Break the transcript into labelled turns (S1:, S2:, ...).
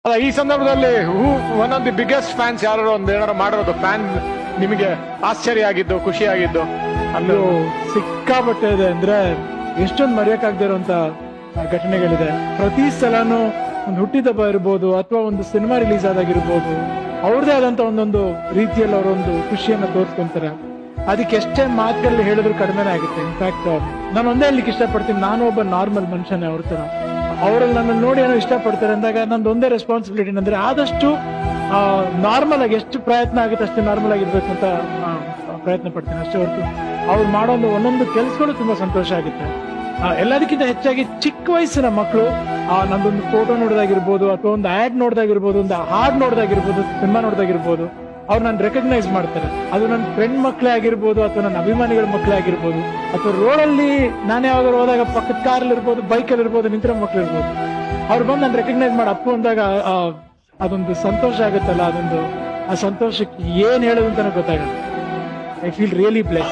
S1: ಅಲ್ಲ, ಈ ಸಂದರ್ಭದಲ್ಲಿ one of the biggest fans ಯಾರು ಒಂದು ಏನಾರು ಮಾಡಿರೋದು ಫ್ಯಾನ್ ನಿಮಗೆ ಆಶ್ಚರ್ಯ ಆಗಿದ್ದು, ಖುಷಿ ಆಗಿದ್ದು?
S2: ಅಲ್ಲೂ ಸಿಕ್ಕಾಪಟ್ಟೆ ಇದೆ. ಅಂದ್ರೆ ಎಷ್ಟೊಂದು ಮರೆಯಕ್ಕಾಗದೇ ಇರುವಂತ ಘಟನೆಗಳಿದೆ. ಪ್ರತಿ ಸಲನೂ ಒಂದು ಹುಟ್ಟಿದಬ್ಬ ಇರ್ಬೋದು ಅಥವಾ ಒಂದು ಸಿನಿಮಾ ರಿಲೀಸ್ ಆದಾಗಿರ್ಬೋದು, ಅವ್ರದೇ ಆದಂತ ಒಂದೊಂದು ರೀತಿಯಲ್ಲಿ ಅವರೊಂದು ಖುಷಿಯನ್ನ ತೋರಿಸ್ಕೊಂತಾರೆ. ಅದಕ್ಕೆ ಎಷ್ಟೇ ಮಾತುಗಳಲ್ಲಿ ಹೇಳಿದ್ರು ಕಡಿಮೆನೇ ಆಗುತ್ತೆ. ಇನ್ಫ್ಯಾಕ್ಟ್ ನಾನು ಒಂದೇ ಹೇಳಲಿಕ್ಕೆ ಇಷ್ಟಪಡ್ತೀನಿ, ನಾನು ಒಬ್ಬ ನಾರ್ಮಲ್ ಮನುಷ್ಯನೇ ಅವ್ರ ತರ. ಅವರಲ್ಲಿ ನನ್ನ ನೋಡಿ ಏನೋ ಇಷ್ಟಪಡ್ತಾರೆ ಅಂದಾಗ ನಂದು ಒಂದೇ ರೆಸ್ಪಾನ್ಸಿಬಿಲಿಟಿ ಅಂದ್ರೆ ಆದಷ್ಟು ನಾರ್ಮಲ್ ಆಗಿ ಎಷ್ಟು ಪ್ರಯತ್ನ ಆಗುತ್ತೆ ಅಷ್ಟೇ ನಾರ್ಮಲ್ ಆಗಿರ್ಬೇಕು ಅಂತ ಪ್ರಯತ್ನ ಪಡ್ತೀನಿ ಅಷ್ಟೇ ಹೊರತು ಅವ್ರು ಮಾಡೋ ಒಂದೊಂದು ಕೆಲಸಗಳು ತುಂಬಾ ಸಂತೋಷ ಆಗುತ್ತೆ. ಎಲ್ಲದಕ್ಕಿಂತ ಹೆಚ್ಚಾಗಿ ಚಿಕ್ಕ ವಯಸ್ಸಿನ ಮಕ್ಕಳು ನಂದೊಂದು ಫೋಟೋ ನೋಡೋದಾಗಿರ್ಬೋದು ಅಥವಾ ಒಂದು ಆಡ್ ನೋಡ್ದಾಗಿರ್ಬೋದು, ಒಂದು ಹಾಡ್ ನೋಡ್ದಾಗಿರ್ಬೋದು, ಸಿನಿಮಾ ನೋಡ್ದಾಗಿರ್ಬೋದು, ಅವ್ರು ನಾನು ರೆಕಗ್ನೈಸ್ ಮಾಡ್ತಾರೆ. ಅದು ನನ್ನ ಫ್ರೆಂಡ್ ಮಕ್ಕಳೇ ಆಗಿರ್ಬೋದು ಅಥವಾ ನನ್ನ ಅಭಿಮಾನಿಗಳ ಮಕ್ಕಳೇ ಆಗಿರ್ಬೋದು ಅಥವಾ ರೋಡಲ್ಲಿ ನಾನೇ ಯಾವಾಗ ಹೋದಾಗ ಪಕ್ಕದ ಕಾರಲ್ಲಿ ಇರ್ಬೋದು, ಬೈಕಲ್ಲಿ ಇರ್ಬೋದು, ನಿಂತಿರೋ ಮಕ್ಳು ಇರ್ಬೋದು, ಅವ್ರು ಬಂದು ನಾನು ರೆಕಗ್ನೈಸ್ ಮಾಡಿ ಅಪ್ಪು ಅಂದಾಗ ಅದೊಂದು ಸಂತೋಷ ಆಗುತ್ತಲ್ಲ, ಅದೊಂದು ಆ ಸಂತೋಷಕ್ಕೆ ಏನ್ ಹೇಳೋದು ಅಂತಾನೆ ಗೊತ್ತಾಗಲ್ಲ. I feel really blessed.